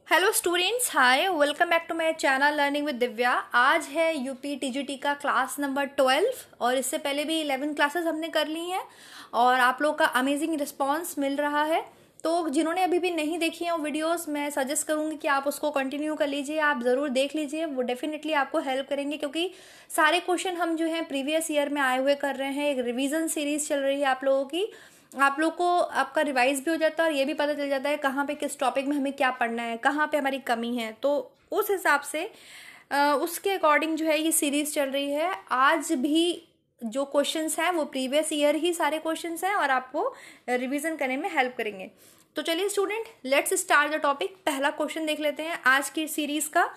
Hello students, hi, welcome back to my channel learning with Divya. आज है UP TGT का class number 12 और इससे पहले भी 11 क्लासेस हमने कर ली हैं और आप लोग का अमेजिंग रिस्पांस मिल रहा है। तो जिन्होंने अभी भी नहीं देखी हैं वो वीडियोस, मैं सजेस्ट करूंगी कि आप उसको कंटिन्यू कर लीजिए, आप ज़रूर देख लीजिए, वो डेफिनेटली आपको हेल्प करेंगे क्योंकि सारे क्वेश्चन हम जो हैं प्रीवियस ईयर में आए हुए कर रहे हैं। एक रिविजन सीरीज चल रही है आप लोगों की। आप लोग को आपका रिवाइज भी हो जाता है और ये भी पता चल जाता है कहाँ पे किस टॉपिक में हमें क्या पढ़ना है, कहाँ पे हमारी कमी है। तो उस हिसाब से उसके अकॉर्डिंग जो है ये सीरीज चल रही है। आज भी जो क्वेश्चंस हैं वो प्रीवियस ईयर ही सारे क्वेश्चंस हैं और आपको रिवीजन करने में हेल्प करेंगे। तो चलिए student, let's start the topic. पहला क्वेश्चन देख लेते हैं आज की सीरीज का।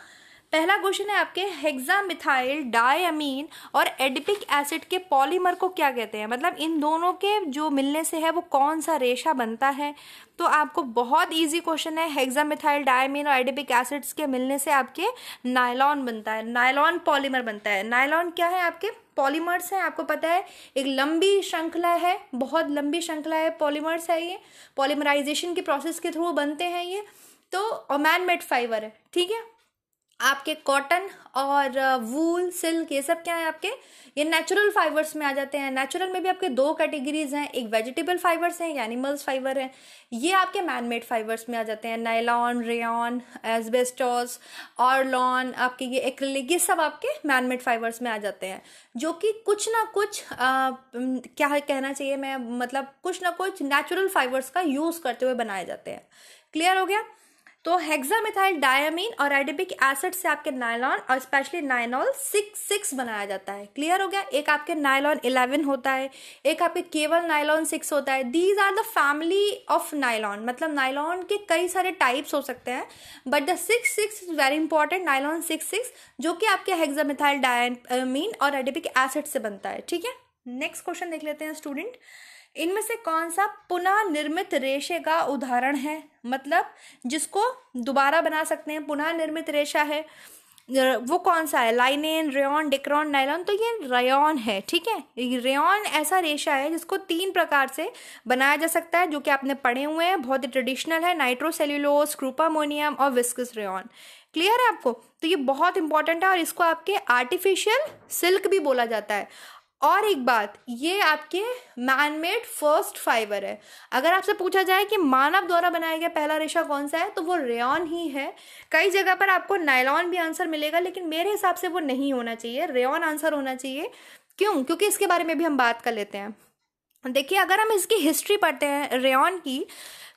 पहला क्वेश्चन है आपके, हेक्सामिथाइल डायमीन और एडिपिक एसिड के पॉलीमर को क्या कहते हैं, मतलब इन दोनों के जो मिलने से है वो कौन सा रेशा बनता है। तो आपको बहुत इजी क्वेश्चन है, हेक्सामिथाइल डायमीन और एडिपिक एसिड्स के मिलने से आपके नायलॉन बनता है, नायलॉन पॉलीमर बनता है। नायलॉन क्या है, आपके पॉलीमर्स हैं, आपको पता है एक लंबी श्रृंखला है, बहुत लंबी श्रृंखला है, पॉलीमर्स है, ये पॉलीमराइजेशन के प्रोसेस के थ्रू बनते हैं ये। तो मैन मेड फाइबर है, ठीक है। आपके कॉटन और वूल, सिल्क, ये सब क्या है आपके, ये नेचुरल फाइबर्स में आ जाते हैं। नेचुरल में भी आपके दो कैटेगरीज हैं, एक वेजिटेबल फाइबर्स हैं, यानी एनिमल्स फाइबर हैं, ये आपके मैनमेड फाइबर्स में आ जाते हैं। नायलॉन, रेयॉन, एस्बेस्टोस, ऑरलॉन, आपके ये एक्रिलिक, ये सब आपके मैनमेड फाइबर्स में आ जाते हैं, जो कि कुछ ना कुछ क्या कहना चाहिए मैं, मतलब कुछ ना कुछ नेचुरल फाइबर्स का यूज करते हुए बनाए जाते हैं। क्लियर हो गया। तो हेक्सामिथाइल डायमीन और एडिपिक एसिड से आपके नायलॉन और स्पेशली नायलॉन 6 बनाया जाता है। क्लियर हो गया। एक आपके नायलॉन 11 होता है, एक आपके केवल नायलॉन 6 होता है। These are the family of nylon, मतलब नायलॉन के कई सारे टाइप्स हो सकते हैं, but the 6 is very important. Nylon 6 जो कि आपके हेक्सामिथाइल डायमीन और एडिपिक एसिड से बनता है, ठीक है। नेक्स्ट क्वेश्चन देख लेते हैं स्टूडेंट, इनमें से कौन सा पुनः निर्मित रेशे का उदाहरण है, मतलब जिसको दोबारा बना सकते हैं, पुनः निर्मित रेशा है, वो कौन सा है। लाइनेन, रेयॉन, डिक्रॉन, नायलॉन। तो ये रेयॉन है, ठीक है। रेयॉन ऐसा रेशा है जिसको 3 प्रकार से बनाया जा सकता है, जो कि आपने पढ़े हुए हैं, बहुत ही ट्रेडिशनल है। नाइट्रोसेल्यूलोज, स्क्रूपामोनियम और विस्कस रेयॉन। क्लियर है आपको। तो ये बहुत इंपॉर्टेंट है और इसको आपके आर्टिफिशियल सिल्क भी बोला जाता है। और एक बात, ये आपके मैनमेड फर्स्ट फाइबर है। अगर आपसे पूछा जाए कि मानव द्वारा बनाया गया पहला रेशा कौन सा है, तो वो रेयॉन ही है। कई जगह पर आपको नायलॉन भी आंसर मिलेगा, लेकिन मेरे हिसाब से वो नहीं होना चाहिए, रेयॉन आंसर होना चाहिए। क्यों? क्योंकि इसके बारे में भी हम बात कर लेते हैं। देखिए, अगर हम इसकी हिस्ट्री पढ़ते हैं रेयॉन की,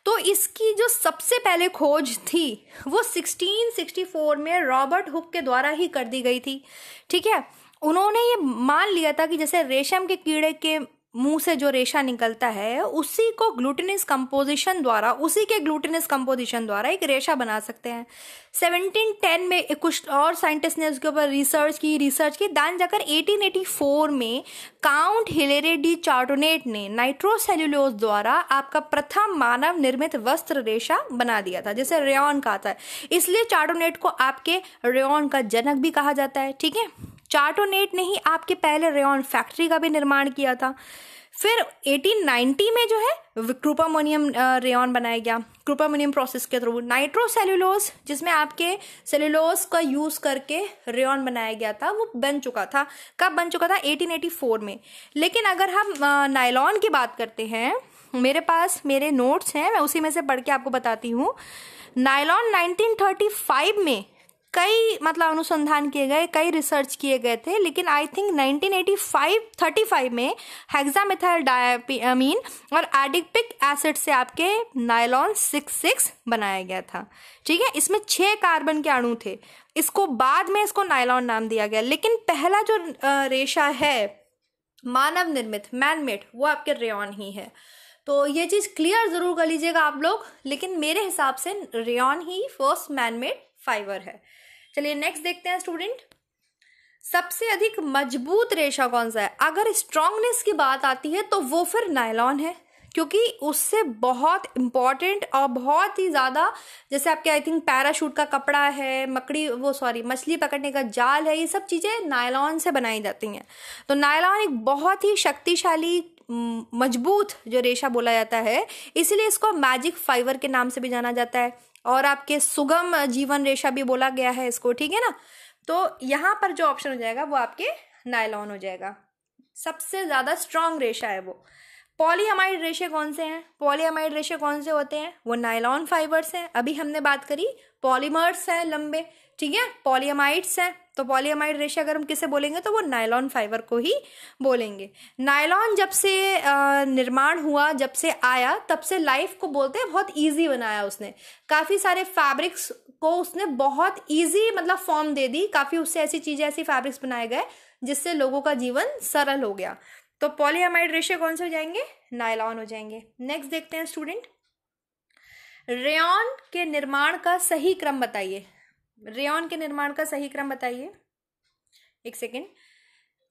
तो इसकी जो सबसे पहले खोज थी वो 1664 में रॉबर्ट हुक के द्वारा ही कर दी गई थी, ठीक है। उन्होंने ये मान लिया था कि जैसे रेशम के कीड़े के मुंह से जो रेशा निकलता है, उसी को ग्लूटिनस कंपोजिशन द्वारा, उसी के ग्लूटिनस कंपोजिशन द्वारा एक रेशा बना सकते हैं। 1710 में कुछ और साइंटिस्ट ने उसके ऊपर रिसर्च की, दान जाकर 1884 में काउंट हिलेरे डी चार्टोनेट ने नाइट्रोसेल्यूलोज द्वारा आपका प्रथम मानव निर्मित वस्त्र रेशा बना दिया था, जैसे रेयॉन कहा था। इसलिए चार्टोनेट को आपके रेयॉन का जनक भी कहा जाता है, ठीक है। चार्टोनेट ने ही आपके पहले रेयॉन फैक्ट्री का भी निर्माण किया था। फिर 1890 में जो है क्रूपामोनियम रेयॉन बनाया गया, क्रूपामोनियम प्रोसेस के थ्रू। नाइट्रोसेल्यूलोज, जिसमें आपके सेल्यूलोज का यूज करके रेयॉन बनाया गया था, वो बन चुका था। कब बन चुका था? 1884 में। लेकिन अगर हम नायलॉन की बात करते हैं, मेरे पास मेरे नोट्स हैं, मैं उसी में से पढ़ के आपको बताती हूँ। नायलॉन 1935 में कई अनुसंधान किए गए, कई रिसर्च किए गए थे, लेकिन आई थिंक 1935 में हेक्सामिथाइल डायमीन और एडिपिक एसिड से आपके नायलॉन 6 बनाया गया था, ठीक है। इसमें 6 कार्बन के अणु थे। इसको बाद में इसको नायलॉन नाम दिया गया, लेकिन पहला जो रेशा है मानव निर्मित, मैनमेड, वो आपके रेयॉन ही है। तो ये चीज क्लियर जरूर कर लीजिएगा आप लोग, लेकिन मेरे हिसाब से रेयॉन ही फर्स्ट मैनमेड फाइबर है। चलिए नेक्स्ट देखते हैं स्टूडेंट, सबसे अधिक मजबूत रेशा कौन सा है। अगर स्ट्रांगनेस की बात आती है तो वो फिर नायलॉन है, क्योंकि उससे बहुत इंपॉर्टेंट और बहुत ही ज़्यादा, जैसे आपके आई थिंक पैराशूट का कपड़ा है, मछली पकड़ने का जाल है, ये सब चीज़ें नायलॉन से बनाई जाती हैं। तो नायलॉन एक बहुत ही शक्तिशाली मजबूत जो रेशा बोला जाता है, इसीलिए इसको मैजिक फाइबर के नाम से भी जाना जाता है, और आपके सुगम जीवन रेशा भी बोला गया है इसको, ठीक है ना। तो यहाँ पर जो ऑप्शन हो जाएगा वो आपके नायलॉन हो जाएगा, सबसे ज़्यादा स्ट्रॉन्ग रेशा है वो। पॉलीअमाइड रेशे कौन से हैं? पॉलीअमाइड रेशे कौन से होते हैं? वो नायलॉन फाइबर्स हैं। अभी हमने बात करी पॉलीमर्स हैं लंबे, ठीक है, पॉलीअमाइड्स हैं। तो पॉलीअमाइड रेशे अगर हम किसे बोलेंगे तो वो नायलॉन फाइबर को ही बोलेंगे। नायलॉन जब से निर्माण हुआ, जब से आया, तब से लाइफ को बोलते हैं बहुत ईजी बनाया उसने। काफ़ी सारे फैब्रिक्स को उसने बहुत ईजी मतलब फॉर्म दे दी, काफ़ी उससे ऐसी चीज़ें, ऐसी फैब्रिक्स बनाए गए जिससे लोगों का जीवन सरल हो गया। तो पॉलीअमाइड रेशे कौन से हो जाएंगे? नायलॉन हो जाएंगे। नेक्स्ट देखते हैं स्टूडेंट, रेयॉन के निर्माण का सही क्रम बताइए। रेयॉन के निर्माण का सही क्रम बताइए। एक सेकेंड,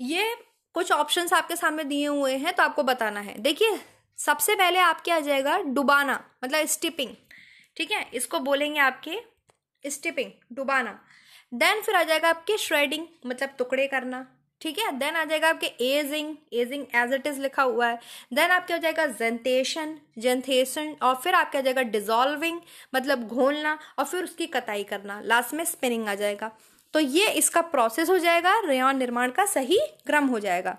ये कुछ ऑप्शंस आपके सामने दिए हुए हैं तो आपको बताना है। देखिए, सबसे पहले आपके आ जाएगा डुबाना, मतलब स्टिपिंग, ठीक है, इसको बोलेंगे आपके स्टिपिंग, डुबाना। देन फिर आ जाएगा आपके श्रेडिंग, मतलब टुकड़े करना, ठीक है। देन आ जाएगा आपके ageing, ageing as it is लिखा हुआ है। देन आपके हो जाएगा जेंथेशन, जेंथेशन, और फिर आपके आ जाएगा डिजॉल्विंग, मतलब घोलना, और फिर उसकी कताई करना, लास्ट में स्पिनिंग आ जाएगा। तो ये इसका प्रोसेस हो जाएगा, रेयॉन निर्माण का सही क्रम हो जाएगा।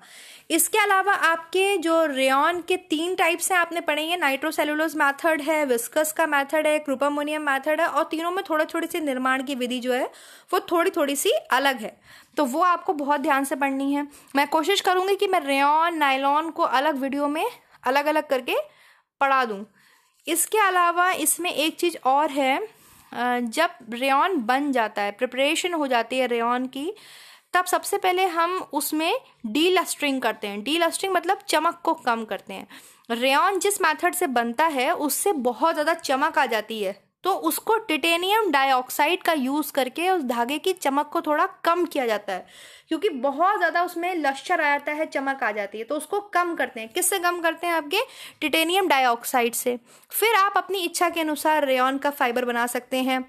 इसके अलावा आपके जो रेयॉन के 3 टाइप्स हैं आपने पढ़े हैं, नाइट्रोसेलुलोज मैथड है, विस्कस का मैथड है, क्रूपामोनियम मैथड है, और तीनों में थोड़ी थोड़ी सी निर्माण की विधि जो है वो थोड़ी थोड़ी सी अलग है, तो वो आपको बहुत ध्यान से पढ़नी है। मैं कोशिश करूंगी कि मैं रेयॉन, नायलॉन को अलग वीडियो में अलग अलग करके पढ़ा दूं। इसके अलावा इसमें एक चीज़ और है, जब रेयॉन बन जाता है, प्रिपरेशन हो जाती है रेयॉन की, तब सबसे पहले हम उसमें डीलस्टरिंग करते हैं। डीलस्टरिंग मतलब चमक को कम करते हैं। रेयॉन जिस मेथड से बनता है उससे बहुत ज़्यादा चमक आ जाती है, तो उसको टिटेनियम डाइऑक्साइड का यूज़ करके उस धागे की चमक को थोड़ा कम किया जाता है, क्योंकि बहुत ज़्यादा उसमें लश्चर आ जाता है, चमक आ जाती है, तो उसको कम करते हैं। किससे कम करते हैं? आपके टिटेनियम डाइऑक्साइड से। फिर आप अपनी इच्छा के अनुसार रेयॉन का फाइबर बना सकते हैं,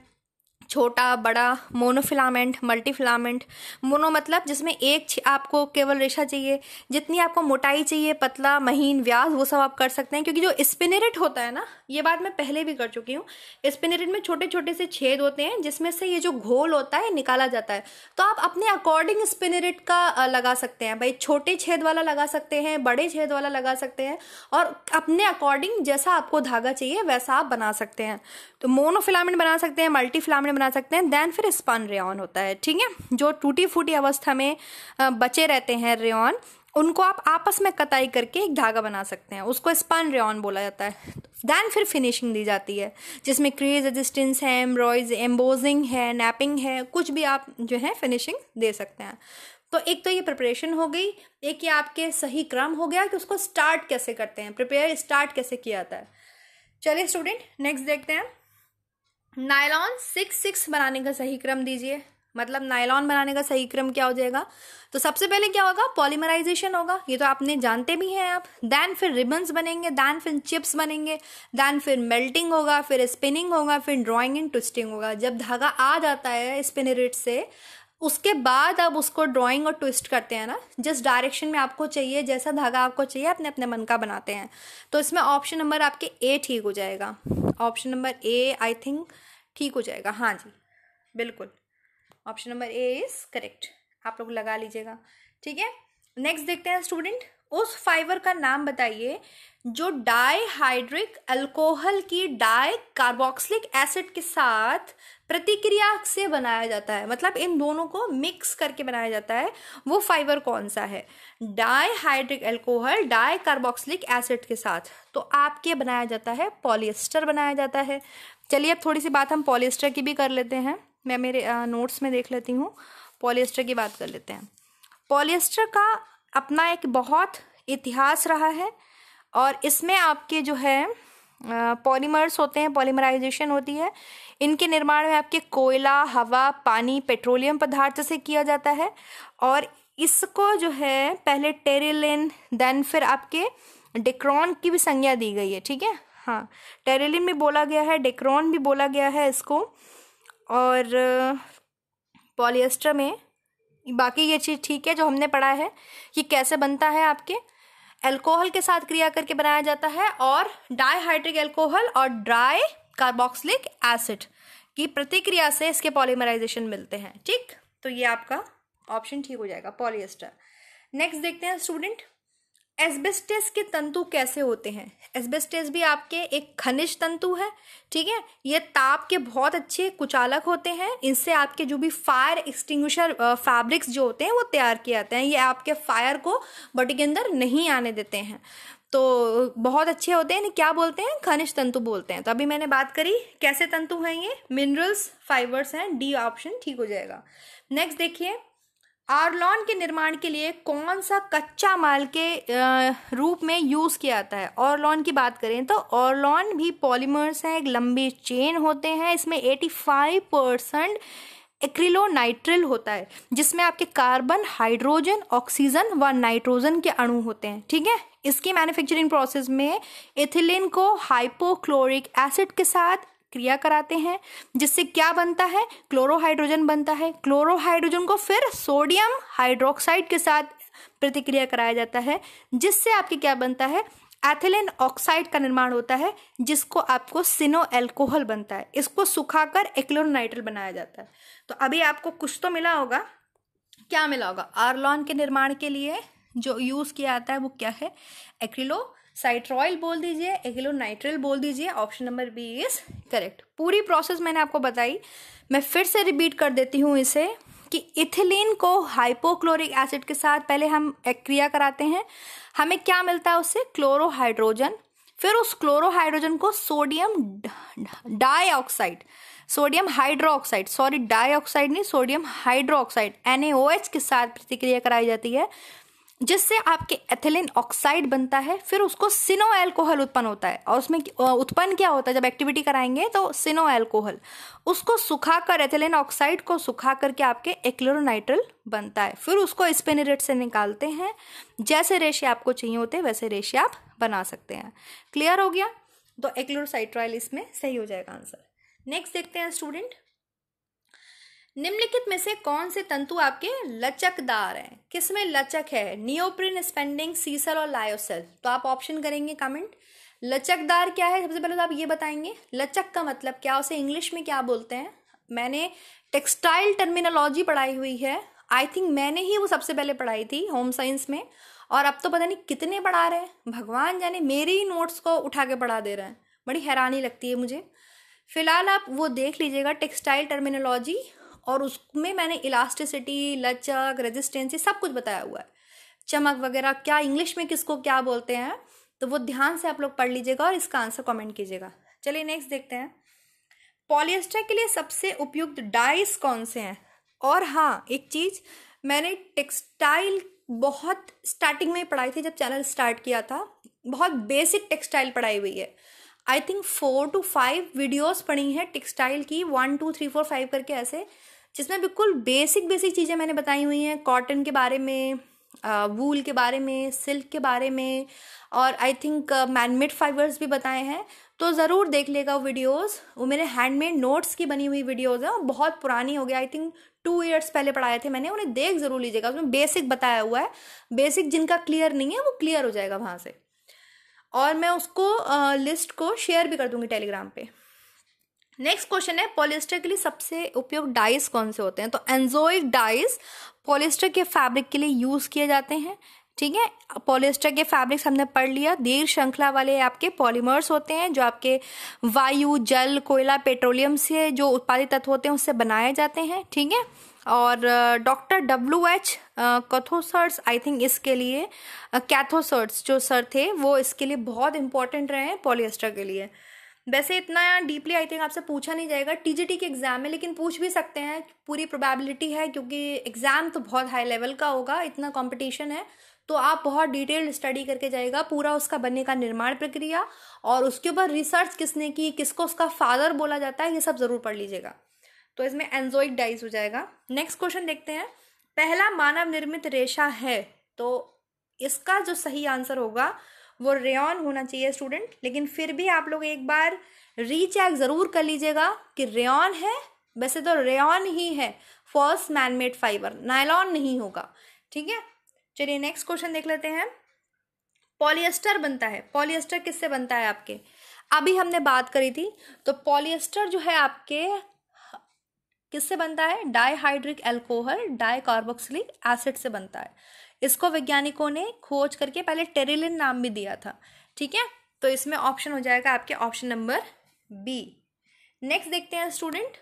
छोटा, बड़ा, मोनोफिलामेंट, मल्टीफिलामेंट। मोनो मतलब जिसमें एक आपको केवल रेशा चाहिए, जितनी आपको मोटाई चाहिए, पतला, महीन, व्यास, वो सब आप कर सकते हैं। क्योंकि जो स्पिनरेट होता है ना, ये बात मैं पहले भी कर चुकी हूँ, स्पिनरेट में छोटे छोटे से छेद होते हैं जिसमें से ये जो घोल होता है निकाला जाता है। तो आप अपने अकॉर्डिंग स्पिनरेट का लगा सकते हैं भाई, छोटे छेद वाला लगा सकते हैं, बड़े छेद वाला लगा सकते हैं, और अपने अकॉर्डिंग जैसा आपको धागा चाहिए वैसा आप बना सकते हैं। तो मोनोफिलामेंट बना सकते हैं, मल्टीफिलामेंट बना सकते हैं। देन फिर स्पन रेयॉन होता है, ठीक है, जो टूटी फूटी अवस्था में बचे रहते हैं रेयॉन, उनको आप आपस में कताई करके एक धागा बना सकते हैं, उसको स्पन रेयॉन बोला जाता है। देन फिर फिनिशिंग दी जाती है, जिसमें क्रीज रेजिस्टेंस है, एम्ब्रॉयज, एम्बोजिंग है, नैपिंग है, कुछ भी आप जो है फिनिशिंग दे सकते हैं। तो एक तो ये प्रिपरेशन हो गई, एक ये आपके सही क्रम हो गया कि उसको स्टार्ट कैसे करते हैं, प्रिपेयर स्टार्ट कैसे किया जाता है। चलिए स्टूडेंट, नेक्स्ट देखते हैं, नायलॉन 6-6 बनाने का सही क्रम दीजिए। मतलब नायलॉन बनाने का सही क्रम क्या हो जाएगा? तो सबसे पहले क्या होगा? पॉलीमराइजेशन होगा, ये तो आपने जानते भी हैं आप। देन फिर रिबन्स बनेंगे, देन फिर चिप्स बनेंगे, देन फिर मेल्टिंग होगा, फिर स्पिनिंग होगा, फिर ड्राइंग एंड ट्विस्टिंग होगा। जब धागा आ जाता है स्पिनरेट से, उसके बाद अब उसको ड्राइंग और ट्विस्ट करते हैं ना, जिस डायरेक्शन में आपको चाहिए, जैसा धागा आपको चाहिए, अपने अपने मन का बनाते हैं। तो इसमें ऑप्शन नंबर आपके ए ठीक हो जाएगा। Option number A I think ठीक हो जाएगा। हाँ जी, बिल्कुल, option number A is correct, आप लोग लगा लीजिएगा, ठीक है। नेक्स्ट देखते हैं स्टूडेंट, उस फाइबर का नाम बताइए जो डाइहाइड्रिक अल्कोहल की डाई कार्बोक्सिलिक एसिड के साथ प्रतिक्रिया से बनाया जाता है। मतलब इन दोनों को मिक्स करके बनाया जाता है, वो फाइबर कौन सा है? Dihydric alcohol di carboxylic acid के साथ। तो आपके बनाया जाता है पॉलिएस्टर बनाया जाता है। चलिए अब थोड़ी सी बात हम पॉलिएस्टर की भी कर लेते हैं। मैं मेरे नोट्स में देख लेती हूँ, पॉलिएस्टर की बात कर लेते हैं। पॉलिएस्टर का अपना एक बहुत इतिहास रहा है, और इसमें आपके जो है पॉलीमर्स होते हैं, पॉलीमराइजेशन होती है। इनके निर्माण में आपके कोयला, हवा, पानी, पेट्रोलियम पदार्थ से किया जाता है। और इसको जो है पहले टेरिलिन, देन फिर आपके डेक्रोन की भी संज्ञा दी गई है, ठीक है। हाँ, टेरिलिन भी बोला गया है, डेक्रोन भी बोला गया है इसको। और पॉलिएस्टर में बाकी ये चीज़ ठीक है जो हमने पढ़ा है कि कैसे बनता है आपके। एल्कोहल के साथ क्रिया करके बनाया जाता है और डाइहाइड्रिक एल्कोहल और ड्राई कार्बोक्सिलिक एसिड की प्रतिक्रिया से इसके पॉलीमराइजेशन मिलते हैं। ठीक, तो ये आपका ऑप्शन ठीक हो जाएगा, पॉलिएस्टर। नेक्स्ट देखते हैं स्टूडेंट, एस्बेस्टस के तंतु कैसे होते हैं। एस्बेस्टस भी आपके एक खनिज तंतु है। ठीक है, ये ताप के बहुत अच्छे कुचालक होते हैं। इनसे आपके जो भी फायर एक्सटिंग्विशर फैब्रिक्स जो होते हैं वो तैयार किए जाते हैं। ये आपके फायर को बॉडी के अंदर नहीं आने देते हैं, तो बहुत अच्छे होते हैं। क्या बोलते हैं, खनिज तंतु बोलते हैं। तो अभी मैंने बात करी कैसे तंतु हैं, ये मिनरल्स फाइबर्स हैं। डी ऑप्शन ठीक हो जाएगा। नेक्स्ट देखिए, ऑरलॉन के निर्माण के लिए कौन सा कच्चा माल के रूप में यूज किया जाता है। ऑरलॉन की बात करें तो ऑरलॉन भी पॉलीमर्स हैं, एक लंबी चेन होते हैं। इसमें 85% एक्रिलोनाइट्रिल होता है, जिसमें आपके कार्बन, हाइड्रोजन, ऑक्सीजन व नाइट्रोजन के अणु होते हैं। ठीक है, इसकी मैन्युफैक्चरिंग प्रोसेस में एथिलीन को हाइपोक्लोरिक एसिड के साथ क्रिया कराते हैं, जिससे क्या बनता है, क्लोरोहाइड्रोजन बनता है। क्लोरोहाइड्रोजन को फिर सोडियम हाइड्रोक्साइड के साथ प्रतिक्रिया कराया जाता है, जिससे आपके क्या बनता है, एथिलीन ऑक्साइड का निर्माण होता है, जिसको आपको सिनो एल्कोहल बनता है। इसको सुखाकर एक्रिलोनाइट्रिल बनाया जाता है। तो अभी आपको कुछ तो मिला होगा, क्या मिला होगा, ऑरलॉन के निर्माण के लिए जो यूज किया जाता है वो क्या है, एक्रिलोसाइट्रॉयल बोल दीजिए, एक्रिलोनाइट्रिल बोल दीजिए। Option number B is correct. पूरी प्रोसेस मैंने आपको बताई, मैं फिर से रिपीट कर देती हूँ इसे कि इथिलीन को हाइपोक्लोरिक एसिड के साथ पहले हम क्रिया कराते हैं, हमें क्या मिलता है उससे, क्लोरोहाइड्रोजन। फिर उस क्लोरोहाइड्रोजन को sodium dioxide, sodium hydroxide, sorry dioxide नहीं, सोडियम हाइड्रोक्साइड NaOH के साथ प्रतिक्रिया कराई जाती है, जिससे आपके एथिलीन ऑक्साइड बनता है। फिर उसको सिनो एल्कोहल उत्पन्न होता है, और उसमें उत्पन्न क्या होता है, जब एक्टिविटी कराएंगे तो सिनो एल्कोहल, उसको सुखाकर, एथिलीन ऑक्साइड को सुखा करके आपके एक्रिलोनाइट्रिल बनता है। फिर उसको स्पिनरेट से निकालते हैं, जैसे रेशे आपको चाहिए होते हैं वैसे रेशे आप बना सकते हैं। क्लियर हो गया, तो एक्रिलोसाइट्रॉयल इसमें सही हो जाएगा आंसर। नेक्स्ट देखते हैं स्टूडेंट, निम्नलिखित में से कौन से तंतु आपके लचकदार हैं। किसमें लचक है, नियोप्रिन, स्पेंडिंग, सीसल और लायोसेल। तो आप ऑप्शन करेंगे कमेंट। लचकदार क्या है, सबसे पहले तो आप ये बताएंगे लचक का मतलब क्या, उसे इंग्लिश में क्या बोलते हैं। मैंने टेक्सटाइल टर्मिनोलॉजी पढ़ाई हुई है, आई थिंक मैंने ही वो सबसे पहले पढ़ाई थी होम साइंस में, और अब तो पता नहीं कितने पढ़ा रहे हैं, भगवान जाने, मेरे ही नोट्स को उठा के पढ़ा दे रहे हैं। बड़ी हैरानी लगती है मुझे। फिलहाल आप वो देख लीजिएगा टेक्सटाइल टर्मिनोलॉजी, और उसमें मैंने इलास्टिसिटी, लचक, रेजिस्टेंस, सब कुछ बताया हुआ है। चमक वगैरह क्या इंग्लिश में किसको क्या बोलते हैं, तो वो ध्यान से आप लोग पढ़ लीजिएगा और इसका आंसर कमेंट कीजिएगा। चलिए नेक्स्ट देखते हैं, पॉलिएस्टर के लिए सबसे उपयुक्त डाइस कौन से हैं। और हाँ, एक चीज, मैंने टेक्सटाइल बहुत स्टार्टिंग में पढ़ाई थी, जब चैनल स्टार्ट किया था, बहुत बेसिक टेक्सटाइल पढ़ाई हुई है। आई थिंक 4 to 5 वीडियोस पढ़ी हैं टेक्सटाइल की, 1 2 3 4 5 करके ऐसे, जिसमें बिल्कुल बेसिक चीज़ें मैंने बताई हुई हैं। कॉटन के बारे में, वूल के बारे में, सिल्क के बारे में, और आई थिंक मैनमेड फाइबर्स भी बताए हैं। तो ज़रूर देख लेगा वो वीडियोस, वो मेरे हैंडमेड नोट्स की बनी हुई वीडियोस हैं, और बहुत पुरानी हो गया, आई थिंक 2 years पहले पढ़ाए थे मैंने, उन्हें देख ज़रूर लीजिएगा, उसमें बेसिक बताया हुआ है। बेसिक जिनका क्लियर नहीं है वो क्लियर हो जाएगा वहाँ से, और मैं उसको लिस्ट को शेयर भी कर दूंगी टेलीग्राम पे। नेक्स्ट क्वेश्चन है, पॉलिएस्टर के लिए सबसे उपयुक्त डाइस कौन से होते हैं। तो एंजोइक डाइस पॉलिएस्टर के फैब्रिक के लिए यूज किए जाते हैं। ठीक है, पॉलिएस्टर के फैब्रिक्स हमने पढ़ लिया, दीर्घ श्रृंखला वाले आपके पॉलीमर्स होते हैं, जो आपके वायु, जल, कोयला, पेट्रोलियम से जो उत्पादित तत्व होते हैं उससे बनाए जाते हैं। ठीक है, और डॉक्टर WH कैथोसर्ट्स, आई थिंक इसके लिए कैथोसर्ट्स जो सर थे वो इसके लिए बहुत इंपॉर्टेंट रहे हैं पॉलिएस्टर के लिए। वैसे इतना डीपली आई थिंक आपसे पूछा नहीं जाएगा TGT के एग्जाम में, लेकिन पूछ भी सकते हैं, पूरी प्रोबेबिलिटी है, क्योंकि एग्जाम तो बहुत हाई लेवल का होगा, इतना कंपटीशन है। तो आप बहुत डिटेल्ड स्टडी करके जाइएगा, पूरा उसका बनने का निर्माण प्रक्रिया, और उसके ऊपर रिसर्च किसने की, किसको उसका फादर बोला जाता है, ये सब जरूर पढ़ लीजिएगा। तो इसमें एंजोइक डाइस हो जाएगा। नेक्स्ट क्वेश्चन देखते हैं, पहला मानव निर्मित रेशा है, तो इसका जो सही आंसर होगा वो रेयॉन होना चाहिए स्टूडेंट। लेकिन फिर भी आप लोग एक बार रीचेक जरूर कर लीजिएगा कि रेयॉन है। वैसे तो रेयॉन ही है फर्स्ट मैनमेड फाइबर, नायलॉन नहीं होगा। ठीक है, चलिए नेक्स्ट क्वेश्चन देख लेते हैं, पॉलिएस्टर बनता है। पॉलिएस्टर किससे बनता है आपके, अभी हमने बात करी थी। तो पॉलिएस्टर जो है आपके किससे बनता है, डाइहाइड्रिक अल्कोहल डाइकार्बोक्सिलिक एसिड से बनता है। इसको वैज्ञानिकों ने खोज करके पहले टेरिलिन नाम भी दिया था। ठीक है, तो इसमें ऑप्शन हो जाएगा आपके ऑप्शन नंबर बी। नेक्स्ट देखते हैं स्टूडेंट,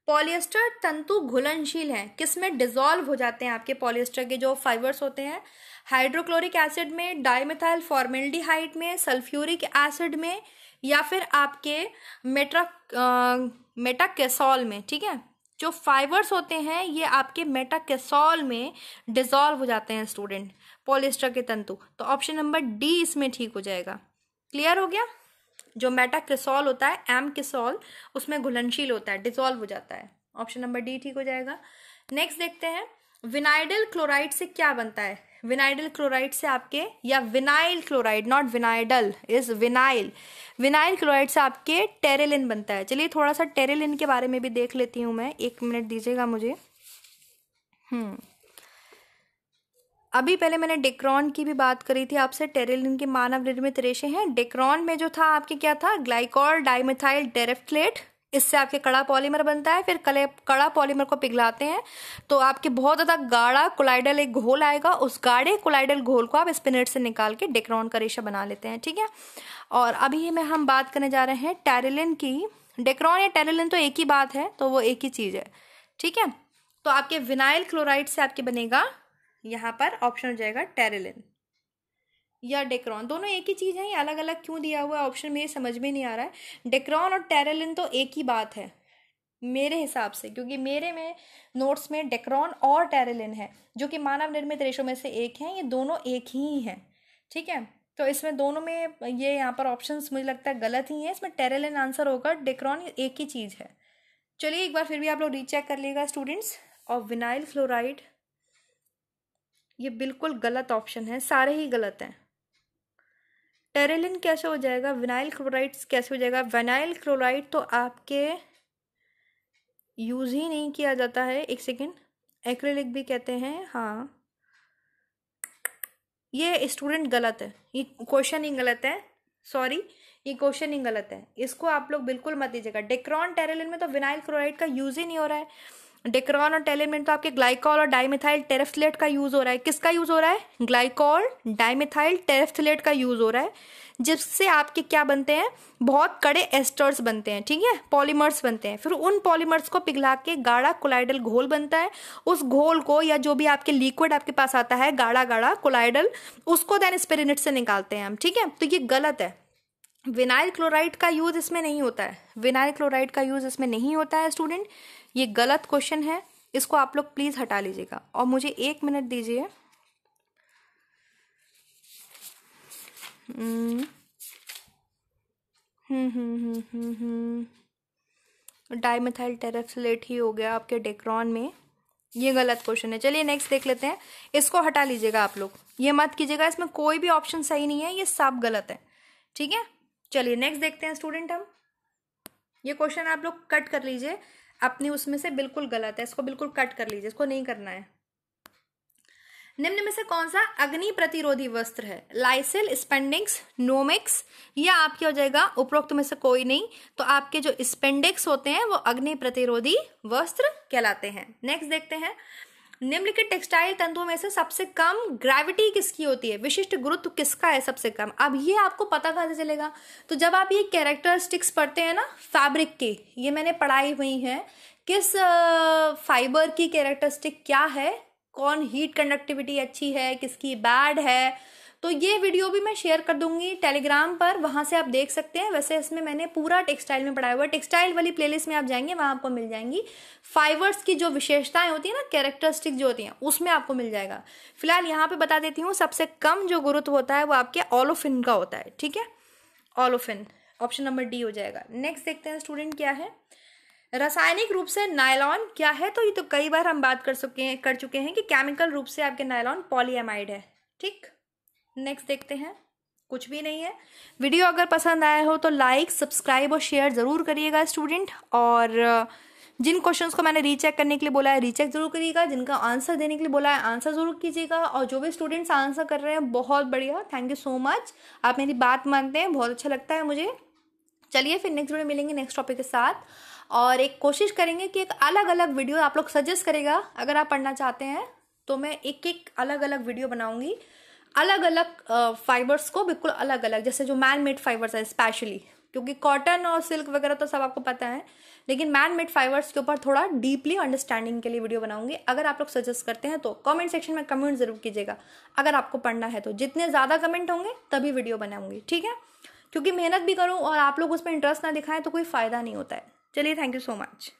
पॉलिएस्टर तंतु घुलनशील हैं, किसमें डिसॉल्व हो जाते हैं आपके पॉलिएस्टर के जो फाइबर्स होते हैं, हाइड्रोक्लोरिक एसिड में, डाइमिथाइल फॉर्मेल्डिहाइड में, सल्फ्यूरिक एसिड में, या फिर आपके मेटाकेसॉल में। ठीक है, जो फाइबर्स होते हैं ये आपके मेटाकेसॉल में डिसॉल्व हो जाते हैं स्टूडेंट, पॉलिएस्टर के तंतु। तो ऑप्शन नंबर डी इसमें ठीक हो जाएगा। क्लियर हो गया, जो मेटाकेसॉल होता है एमकेसॉल उसमें घुलनशील होता है, डिसॉल्व हो जाता है। ऑप्शन नंबर डी ठीक हो जाएगा। नेक्स्ट देखते हैं, विनाइडल क्लोराइड से क्या बनता है। विनाइडल क्लोराइड से आपके, या विनाइल क्लोराइड, नॉट विनाइडल, इज विनाइल, विनाइल क्लोराइड से आपके टेरिलिन बनता है। चलिए थोड़ा सा टेरिलिन के बारे में भी देख लेती हूँ मैं, 1 मिनट दीजिएगा मुझे। अभी पहले मैंने डेक्रॉन की भी बात करी थी आपसे, टेरिलिन के मानव निर्मित रेशे हैं। डेक्रॉन में जो था आपके क्या था, ग्लाइकॉल डाइमिथाइल टेरेफ्थलेट, इससे आपके कड़ा पॉलीमर बनता है। फिर कड़ा पॉलीमर को पिघलाते हैं तो आपके बहुत ज़्यादा गाढ़ा कोलाइडल एक घोल आएगा, उस गाढ़े कोलाइडल घोल को आप स्पिनेट से निकाल के डेक्रॉन का रेशा बना लेते हैं। ठीक है, और अभी में हम बात करने जा रहे हैं टेरिलिन की। डेक्रॉन या टेरिलिन तो एक ही बात है, तो वो एक ही चीज़ है। ठीक है, तो आपके विनाइल क्लोराइड से आपके बनेगा, यहाँ पर ऑप्शन हो जाएगा टेरिलिन या डेक्रॉन, दोनों एक ही चीज़ है। ये अलग अलग क्यों दिया हुआ है ऑप्शन में, ये समझ में नहीं आ रहा है। डेक्रॉन और टेरिलिन तो एक ही बात है मेरे हिसाब से, क्योंकि मेरे में नोट्स में डेक्रॉन और टेरिलिन है जो कि मानव निर्मित रेशों में से एक हैं, ये दोनों एक ही हैं। ठीक है, तो इसमें दोनों में ये यहाँ पर ऑप्शंस मुझे लगता है गलत ही है, इसमें टेरिलिन आंसर होगा, डेक्रॉन एक ही चीज़ है। चलिए एक बार फिर भी आप लोग रीचेक कर लीजिएगा स्टूडेंट्स। और विनाइल क्लोराइड ये बिल्कुल गलत ऑप्शन है, सारे ही गलत हैं। टेरिलिन कैसे हो जाएगा, विनाइल क्लोराइड कैसे हो जाएगा। विनाइल क्लोराइड तो आपके यूज ही नहीं किया जाता है, एक सेकेंड, एक्रिलिक भी कहते हैं, हाँ ये स्टूडेंट गलत है, ये क्वेश्चन ही गलत है, सॉरी ये क्वेश्चन ही गलत है, इसको आप लोग बिल्कुल मत दीजिएगा। डेक्रॉन टेरिलिन में तो विनाइल क्लोराइड का यूज ही नहीं हो रहा है। डेक्रॉन और टेरिलिन में तो आपके ग्लाइकॉल और डाइमिथाइल टेरेफ्थलेट का यूज हो रहा है। किसका यूज हो रहा है, ग्लाइकॉल डाइमिथाइल टेरेफ्थलेट का यूज हो रहा है, जिससे आपके क्या बनते हैं, बहुत कड़े एस्टर्स बनते हैं। ठीक है, पॉलीमर्स बनते हैं। फिर उन पॉलीमर्स को पिघला के गाढ़ा कोलाइडल घोल बनता है। उस घोल को या जो भी आपके लिक्विड आपके पास आता है गाढ़ा गाढ़ा कोलाइडल, उसको देन स्पिरिनेट से निकालते हैं हम। ठीक है, तो ये गलत है, विनाइल क्लोराइड का यूज इसमें नहीं होता है, विनाइल क्लोराइड का यूज इसमें नहीं होता है स्टूडेंट, ये गलत क्वेश्चन है, इसको आप लोग प्लीज हटा लीजिएगा। और मुझे 1 मिनट दीजिए। डाइमिथाइल टेरेफ्थलेट ही हो गया आपके डेक्रॉन में, ये गलत क्वेश्चन है। चलिए नेक्स्ट देख लेते हैं, इसको हटा लीजिएगा आप लोग, ये मत कीजिएगा, इसमें कोई भी ऑप्शन सही नहीं है, ये सब गलत है। ठीक है, चलिए नेक्स्ट देखते हैं स्टूडेंट हम। ये क्वेश्चन आप लोग कट कर लीजिए अपनी उसमें से, बिल्कुल गलत है, इसको बिल्कुल कट कर लीजिए, इसको नहीं करना है। निम्न में से कौन सा अग्नि प्रतिरोधी वस्त्र है, लाइसिल, स्पेंडिक्स, नोमेक्स, या आपके हो जाएगा उपरोक्त में से कोई नहीं। तो आपके जो स्पेंडिक्स होते हैं वो अग्नि प्रतिरोधी वस्त्र कहलाते हैं। नेक्स्ट देखते हैं, निम्नलिखित टेक्सटाइल तंतुओं में से सबसे कम ग्रेविटी किसकी होती है, विशिष्ट गुरुत्व किसका है सबसे कम। अब ये आपको पता कहाँ से चलेगा, तो जब आप ये कैरेक्टरिस्टिक्स पढ़ते हैं ना फैब्रिक की, ये मैंने पढ़ाई हुई है, किस फाइबर की कैरेक्टरिस्टिक क्या है, कौन हीट कंडक्टिविटी अच्छी है, किसकी बैड है, तो ये वीडियो भी मैं शेयर कर दूंगी टेलीग्राम पर, वहां से आप देख सकते हैं। वैसे इसमें मैंने पूरा टेक्सटाइल में पढ़ाया हुआ है, टेक्सटाइल वाली प्लेलिस्ट में आप जाएंगे वहां आपको मिल जाएंगी फाइबर्स की जो विशेषताएं होती है ना, कैरेक्टरिस्टिक जो होती हैं, उसमें आपको मिल जाएगा। फिलहाल यहाँ पे बता देती हूँ, सबसे कम जो गुरुत्व होता है वो आपके ओलोफिन का होता है। ठीक है, ओलोफिन, ऑप्शन नंबर डी हो जाएगा। नेक्स्ट देखते हैं स्टूडेंट क्या है, रासायनिक रूप से नायलॉन क्या है, तो ये तो कई बार हम बात कर चुके हैं कि केमिकल रूप से आपके नायलॉन पॉलीएमाइड है। ठीक, नेक्स्ट देखते हैं, कुछ भी नहीं है। वीडियो अगर पसंद आया हो तो लाइक, सब्सक्राइब और शेयर ज़रूर करिएगा स्टूडेंट, और जिन क्वेश्चंस को मैंने रीचेक करने के लिए बोला है रीचेक जरूर करिएगा, जिनका आंसर देने के लिए बोला है आंसर जरूर कीजिएगा, और जो भी स्टूडेंट्स आंसर कर रहे हैं बहुत बढ़िया, थैंक यू सो मच, आप मेरी बात मानते हैं, बहुत अच्छा लगता है मुझे। चलिए फिर नेक्स्ट वीडियो मिलेंगे नेक्स्ट टॉपिक के साथ, और एक कोशिश करेंगे कि एक अलग अलग वीडियो आप लोग सजेस्ट करेगा, अगर आप पढ़ना चाहते हैं तो मैं एक एक अलग अलग वीडियो बनाऊंगी, अलग अलग फाइबर्स को बिल्कुल अलग अलग, जैसे जो मैन मेड फाइबर्स है स्पेशली, क्योंकि कॉटन और सिल्क वगैरह तो सब आपको पता है, लेकिन मैन मेड फाइबर्स के ऊपर थोड़ा डीपली अंडरस्टैंडिंग के लिए वीडियो बनाऊंगी। अगर आप लोग सजेस्ट करते हैं तो कमेंट सेक्शन में कमेंट जरूर कीजिएगा, अगर आपको पढ़ना है तो जितने ज़्यादा कमेंट होंगे तभी वीडियो बनाऊंगी, ठीक है, क्योंकि मेहनत भी करूँ और आप लोग उसमें इंटरेस्ट ना दिखाएं तो कोई फ़ायदा नहीं होता है। चलिए थैंक यू सो मच।